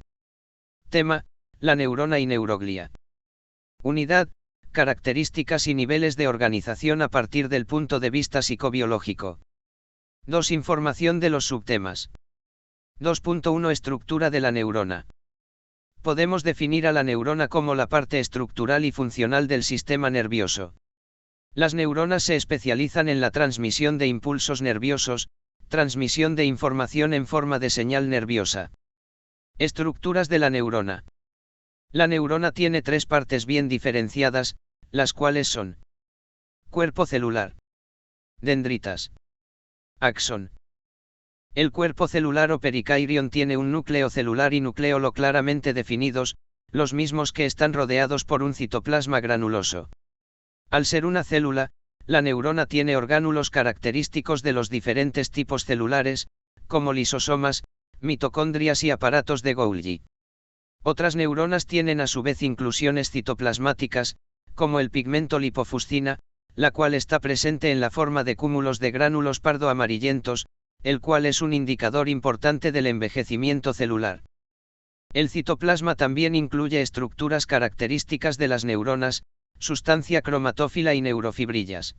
Tema: la neurona y neuroglia. Unidad: características y niveles de organización a partir del punto de vista psicobiológico. 2. Información de los subtemas. 2.1 Estructura de la neurona. Podemos definir a la neurona como la parte estructural y funcional del sistema nervioso. Las neuronas se especializan en la transmisión de impulsos nerviosos, transmisión de información en forma de señal nerviosa. Estructuras de la neurona. La neurona tiene tres partes bien diferenciadas, las cuales son: cuerpo celular, dendritas, axón. El cuerpo celular o pericairion tiene un núcleo celular y nucleolo claramente definidos, los mismos que están rodeados por un citoplasma granuloso. Al ser una célula, la neurona tiene orgánulos característicos de los diferentes tipos celulares, como lisosomas, mitocondrias y aparatos de Golgi. Otras neuronas tienen a su vez inclusiones citoplasmáticas, como el pigmento lipofuscina, la cual está presente en la forma de cúmulos de gránulos pardo-amarillentos, el cual es un indicador importante del envejecimiento celular. El citoplasma también incluye estructuras características de las neuronas, sustancia cromatófila y neurofibrillas.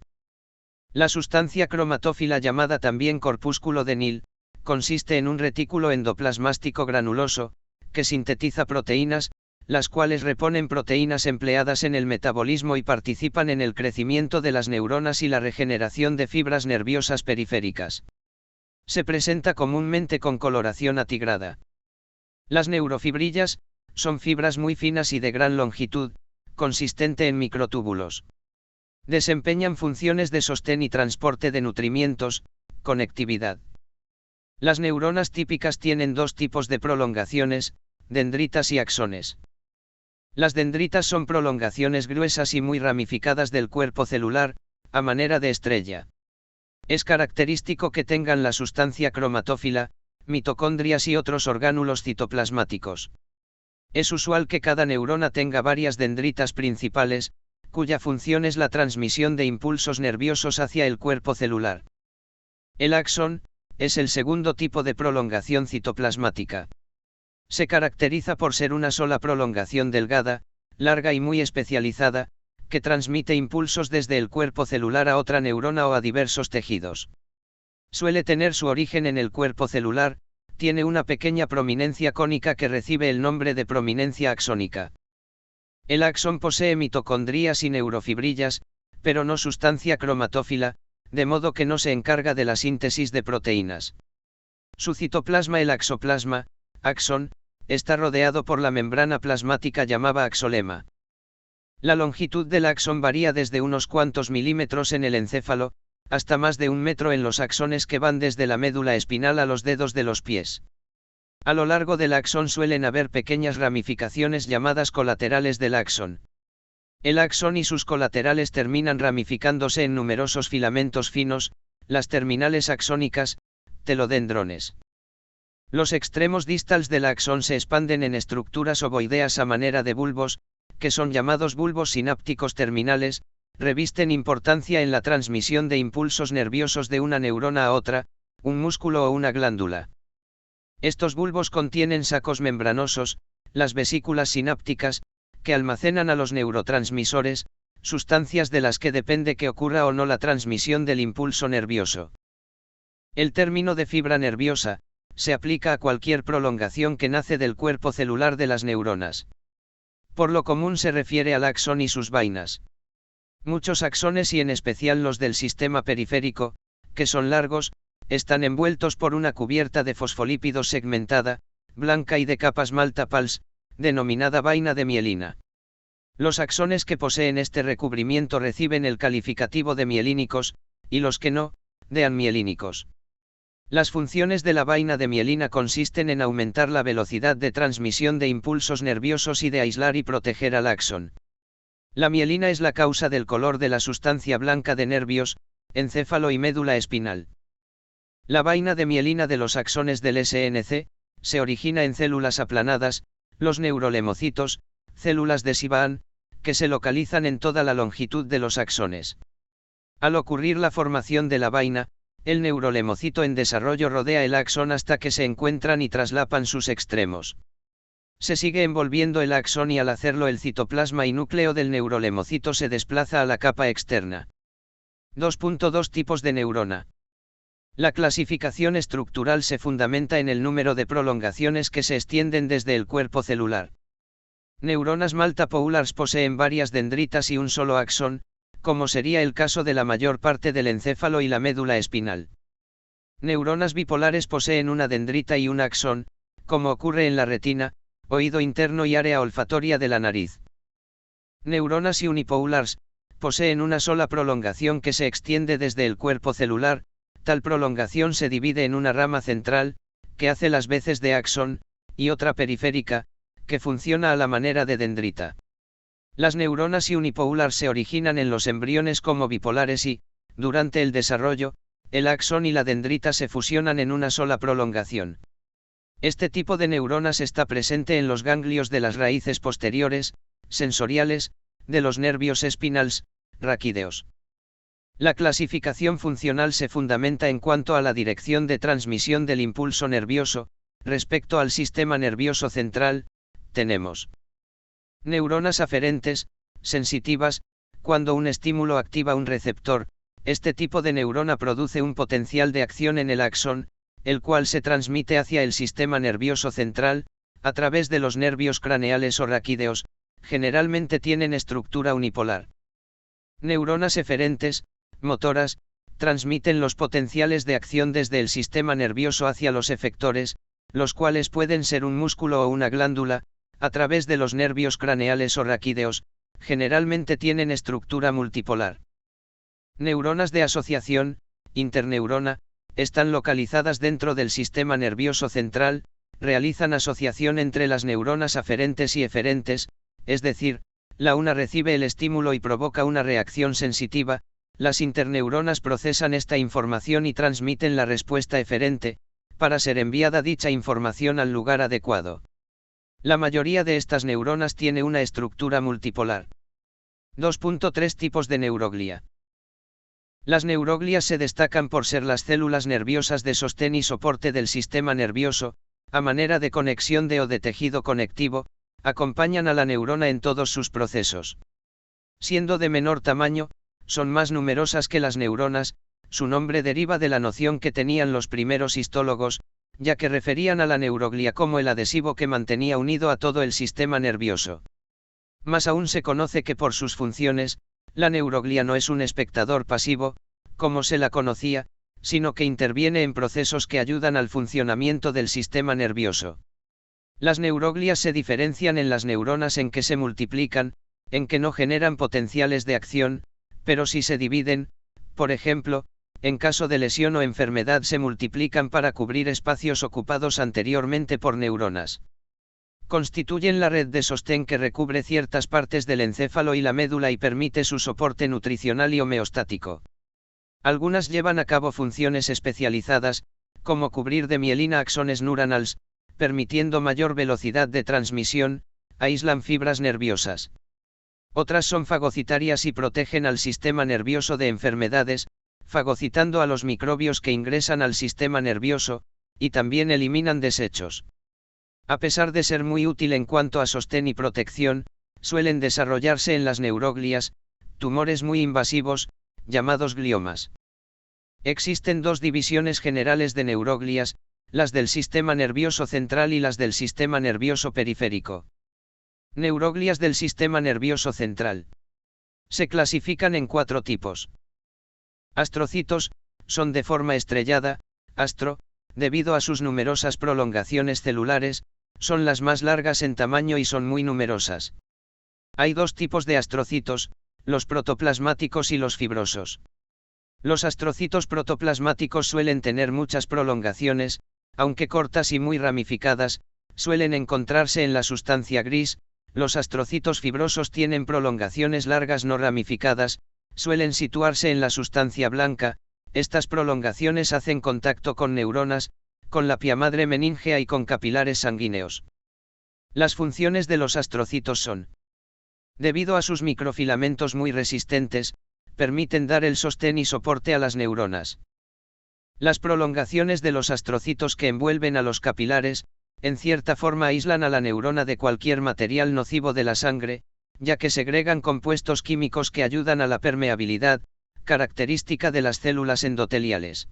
La sustancia cromatófila, llamada también corpúsculo de Neal, consiste en un retículo endoplasmástico granuloso, que sintetiza proteínas, las cuales reponen proteínas empleadas en el metabolismo y participan en el crecimiento de las neuronas y la regeneración de fibras nerviosas periféricas. Se presenta comúnmente con coloración atigrada. Las neurofibrillas son fibras muy finas y de gran longitud, consistente en microtúbulos. Desempeñan funciones de sostén y transporte de nutrimientos, conectividad. Las neuronas típicas tienen dos tipos de prolongaciones, dendritas y axones. Las dendritas son prolongaciones gruesas y muy ramificadas del cuerpo celular, a manera de estrella. Es característico que tengan la sustancia cromatófila, mitocondrias y otros orgánulos citoplasmáticos. Es usual que cada neurona tenga varias dendritas principales, cuya función es la transmisión de impulsos nerviosos hacia el cuerpo celular. El axón es el segundo tipo de prolongación citoplasmática. Se caracteriza por ser una sola prolongación delgada, larga y muy especializada, que transmite impulsos desde el cuerpo celular a otra neurona o a diversos tejidos. Suele tener su origen en el cuerpo celular, tiene una pequeña prominencia cónica que recibe el nombre de prominencia axónica. El axón posee mitocondrias y neurofibrillas, pero no sustancia cromatófila, de modo que no se encarga de la síntesis de proteínas. Su citoplasma, el axoplasma, axón, está rodeado por la membrana plasmática llamada axolema. La longitud del axón varía desde unos cuantos milímetros en el encéfalo, hasta más de 1 metro en los axones que van desde la médula espinal a los dedos de los pies. A lo largo del axón suelen haber pequeñas ramificaciones llamadas colaterales del axón. El axón y sus colaterales terminan ramificándose en numerosos filamentos finos, las terminales axónicas, telodendrones. Los extremos distales del axón se expanden en estructuras ovoideas a manera de bulbos, que son llamados bulbos sinápticos terminales, revisten importancia en la transmisión de impulsos nerviosos de una neurona a otra, un músculo o una glándula. Estos bulbos contienen sacos membranosos, las vesículas sinápticas, que almacenan a los neurotransmisores, sustancias de las que depende que ocurra o no la transmisión del impulso nervioso. El término de fibra nerviosa se aplica a cualquier prolongación que nace del cuerpo celular de las neuronas. Por lo común se refiere al axón y sus vainas. Muchos axones y en especial los del sistema periférico, que son largos, están envueltos por una cubierta de fosfolípidos segmentada, blanca y de capas maltiples, denominada vaina de mielina. Los axones que poseen este recubrimiento reciben el calificativo de mielínicos, y los que no, de anmielínicos. Las funciones de la vaina de mielina consisten en aumentar la velocidad de transmisión de impulsos nerviosos y de aislar y proteger al axón. La mielina es la causa del color de la sustancia blanca de nervios, encéfalo y médula espinal. La vaina de mielina de los axones del SNC se origina en células aplanadas, los neurolemocitos, células de Sivaan, que se localizan en toda la longitud de los axones. Al ocurrir la formación de la vaina, el neurolemocito en desarrollo rodea el axón hasta que se encuentran y traslapan sus extremos. Se sigue envolviendo el axón y al hacerlo el citoplasma y núcleo del neurolemocito se desplaza a la capa externa. 2.2 Tipos de neurona. La clasificación estructural se fundamenta en el número de prolongaciones que se extienden desde el cuerpo celular. Neuronas multipolars poseen varias dendritas y un solo axón, como sería el caso de la mayor parte del encéfalo y la médula espinal. Neuronas bipolares poseen una dendrita y un axón, como ocurre en la retina, oído interno y área olfatoria de la nariz. Neuronas unipolars poseen una sola prolongación que se extiende desde el cuerpo celular. Tal prolongación se divide en una rama central, que hace las veces de axón, y otra periférica, que funciona a la manera de dendrita. Las neuronas unipolars se originan en los embriones como bipolares y, durante el desarrollo, el axón y la dendrita se fusionan en una sola prolongación. Este tipo de neuronas está presente en los ganglios de las raíces posteriores, sensoriales, de los nervios espinales, raquídeos. La clasificación funcional se fundamenta en cuanto a la dirección de transmisión del impulso nervioso. Respecto al sistema nervioso central, tenemos neuronas aferentes, sensitivas. Cuando un estímulo activa un receptor, este tipo de neurona produce un potencial de acción en el axón, el cual se transmite hacia el sistema nervioso central, a través de los nervios craneales o raquídeos, generalmente tienen estructura unipolar. Neuronas eferentes, motoras, transmiten los potenciales de acción desde el sistema nervioso hacia los efectores, los cuales pueden ser un músculo o una glándula, a través de los nervios craneales o raquídeos, generalmente tienen estructura multipolar. Neuronas de asociación, interneurona, están localizadas dentro del sistema nervioso central, realizan asociación entre las neuronas aferentes y eferentes, es decir, la una recibe el estímulo y provoca una reacción sensitiva. Las interneuronas procesan esta información y transmiten la respuesta eferente, para ser enviada dicha información al lugar adecuado. La mayoría de estas neuronas tiene una estructura multipolar. 2.3 Tipos de neuroglia. Las neuroglias se destacan por ser las células nerviosas de sostén y soporte del sistema nervioso, a manera de conexión o de tejido conectivo, acompañan a la neurona en todos sus procesos. Siendo de menor tamaño, son más numerosas que las neuronas. Su nombre deriva de la noción que tenían los primeros histólogos, ya que referían a la neuroglia como el adhesivo que mantenía unido a todo el sistema nervioso. Más aún se conoce que por sus funciones, la neuroglia no es un espectador pasivo, como se la conocía, sino que interviene en procesos que ayudan al funcionamiento del sistema nervioso. Las neuroglias se diferencian en las neuronas en que se multiplican, en que no generan potenciales de acción, pero sí se dividen. Por ejemplo, en caso de lesión o enfermedad se multiplican para cubrir espacios ocupados anteriormente por neuronas. Constituyen la red de sostén que recubre ciertas partes del encéfalo y la médula y permite su soporte nutricional y homeostático. Algunas llevan a cabo funciones especializadas, como cubrir de mielina axones neuronales, permitiendo mayor velocidad de transmisión, aíslan fibras nerviosas. Otras son fagocitarias y protegen al sistema nervioso de enfermedades, fagocitando a los microbios que ingresan al sistema nervioso, y también eliminan desechos. A pesar de ser muy útil en cuanto a sostén y protección, suelen desarrollarse en las neuroglias, tumores muy invasivos, llamados gliomas. Existen dos divisiones generales de neuroglias, las del sistema nervioso central y las del sistema nervioso periférico. Neuroglias del sistema nervioso central. Se clasifican en 4 tipos. Astrocitos, son de forma estrellada, astro, debido a sus numerosas prolongaciones celulares, son las más largas en tamaño y son muy numerosas. Hay 2 tipos de astrocitos, los protoplasmáticos y los fibrosos. Los astrocitos protoplasmáticos suelen tener muchas prolongaciones, aunque cortas y muy ramificadas, suelen encontrarse en la sustancia gris. Los astrocitos fibrosos tienen prolongaciones largas no ramificadas, suelen situarse en la sustancia blanca. Estas prolongaciones hacen contacto con neuronas, con la pia madre meningea y con capilares sanguíneos. Las funciones de los astrocitos son: debido a sus microfilamentos muy resistentes, permiten dar el sostén y soporte a las neuronas. Las prolongaciones de los astrocitos que envuelven a los capilares, en cierta forma aíslan a la neurona de cualquier material nocivo de la sangre, ya que segregan compuestos químicos que ayudan a la permeabilidad, característica de las células endoteliales.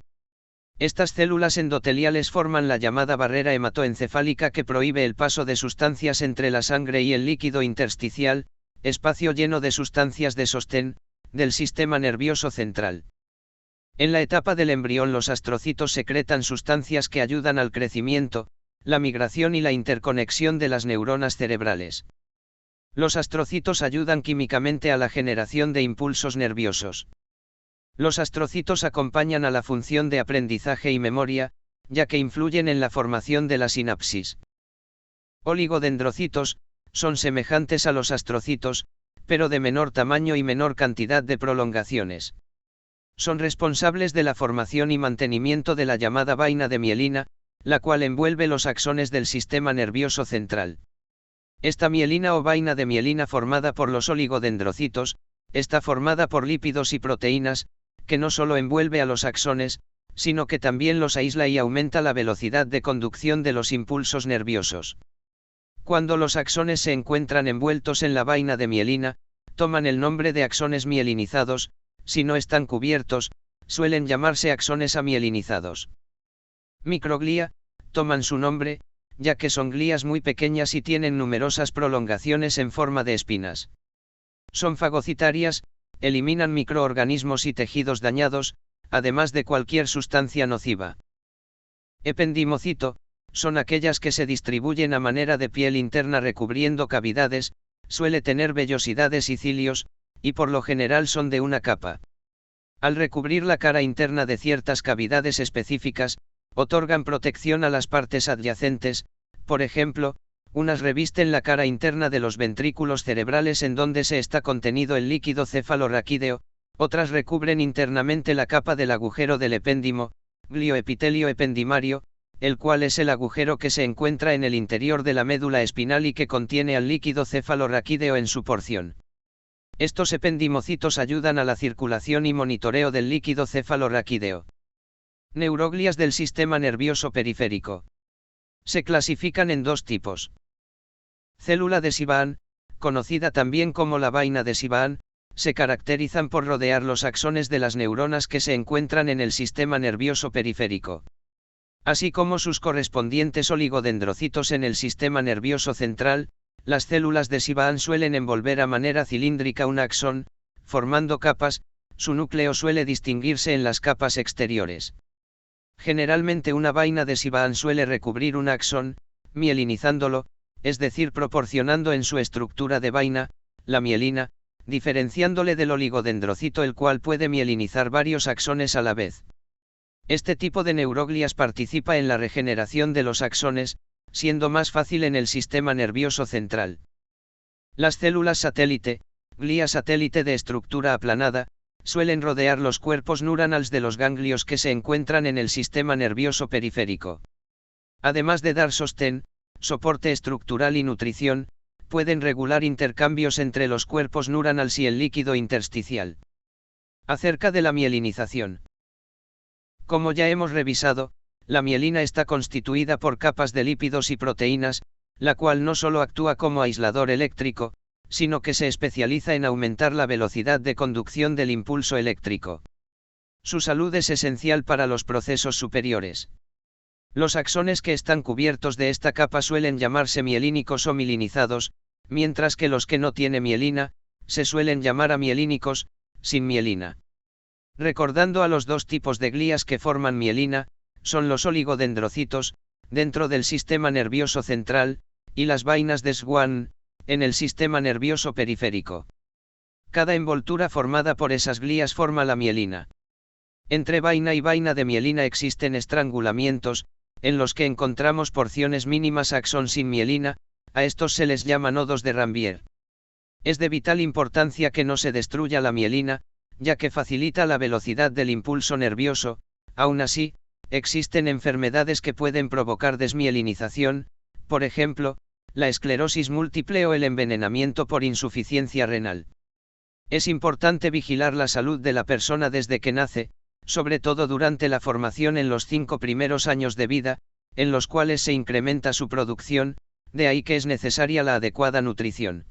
Estas células endoteliales forman la llamada barrera hematoencefálica que prohíbe el paso de sustancias entre la sangre y el líquido intersticial, espacio lleno de sustancias de sostén, del sistema nervioso central. En la etapa del embrión los astrocitos secretan sustancias que ayudan al crecimiento, la migración y la interconexión de las neuronas cerebrales. Los astrocitos ayudan químicamente a la generación de impulsos nerviosos. Los astrocitos acompañan a la función de aprendizaje y memoria, ya que influyen en la formación de la sinapsis. Oligodendrocitos, son semejantes a los astrocitos, pero de menor tamaño y menor cantidad de prolongaciones. Son responsables de la formación y mantenimiento de la llamada vaina de mielina, la cual envuelve los axones del sistema nervioso central. Esta mielina o vaina de mielina formada por los oligodendrocitos, está formada por lípidos y proteínas, que no solo envuelve a los axones, sino que también los aísla y aumenta la velocidad de conducción de los impulsos nerviosos. Cuando los axones se encuentran envueltos en la vaina de mielina, toman el nombre de axones mielinizados. Si no están cubiertos, suelen llamarse axones amielinizados. Microglia, toman su nombre, ya que son glías muy pequeñas y tienen numerosas prolongaciones en forma de espinas. Son fagocitarias, eliminan microorganismos y tejidos dañados, además de cualquier sustancia nociva. Ependimocito, son aquellas que se distribuyen a manera de piel interna recubriendo cavidades, suele tener vellosidades y cilios, y por lo general son de una capa. Al recubrir la cara interna de ciertas cavidades específicas, otorgan protección a las partes adyacentes. Por ejemplo, unas revisten la cara interna de los ventrículos cerebrales en donde se está contenido el líquido cefalorraquídeo, otras recubren internamente la capa del agujero del epéndimo, glioepitelio ependimario, el cual es el agujero que se encuentra en el interior de la médula espinal y que contiene al líquido cefalorraquídeo en su porción. Estos ependimocitos ayudan a la circulación y monitoreo del líquido cefalorraquídeo. Neuroglias del sistema nervioso periférico. Se clasifican en dos tipos. Célula de Sivaan, conocida también como la vaina de Sivaan, se caracterizan por rodear los axones de las neuronas que se encuentran en el sistema nervioso periférico. Así como sus correspondientes oligodendrocitos en el sistema nervioso central, las células de Sivaan suelen envolver a manera cilíndrica un axón, formando capas. Su núcleo suele distinguirse en las capas exteriores. Generalmente una vaina de Sivaan suele recubrir un axón, mielinizándolo, es decir, proporcionando en su estructura de vaina, la mielina, diferenciándole del oligodendrocito, el cual puede mielinizar varios axones a la vez. Este tipo de neuroglias participa en la regeneración de los axones, siendo más fácil en el sistema nervioso central. Las células satélite, glía satélite de estructura aplanada, suelen rodear los cuerpos neuronales de los ganglios que se encuentran en el sistema nervioso periférico. Además de dar sostén, soporte estructural y nutrición, pueden regular intercambios entre los cuerpos neuronales y el líquido intersticial. Acerca de la mielinización. Como ya hemos revisado, la mielina está constituida por capas de lípidos y proteínas, la cual no solo actúa como aislador eléctrico, sino que se especializa en aumentar la velocidad de conducción del impulso eléctrico. Su salud es esencial para los procesos superiores. Los axones que están cubiertos de esta capa suelen llamarse mielínicos o mielinizados, mientras que los que no tienen mielina, se suelen llamar amielínicos, sin mielina. Recordando a los dos tipos de glías que forman mielina, son los oligodendrocitos, dentro del sistema nervioso central, y las vainas de Schwann, en el sistema nervioso periférico. Cada envoltura formada por esas glías forma la mielina. Entre vaina y vaina de mielina existen estrangulamientos, en los que encontramos porciones mínimas axón sin mielina. A estos se les llama nodos de Ranvier. Es de vital importancia que no se destruya la mielina, ya que facilita la velocidad del impulso nervioso. Aún así, existen enfermedades que pueden provocar desmielinización, por ejemplo, la esclerosis múltiple o el envenenamiento por insuficiencia renal. Es importante vigilar la salud de la persona desde que nace, sobre todo durante la formación en los 5 primeros años de vida, en los cuales se incrementa su producción, de ahí que es necesaria la adecuada nutrición.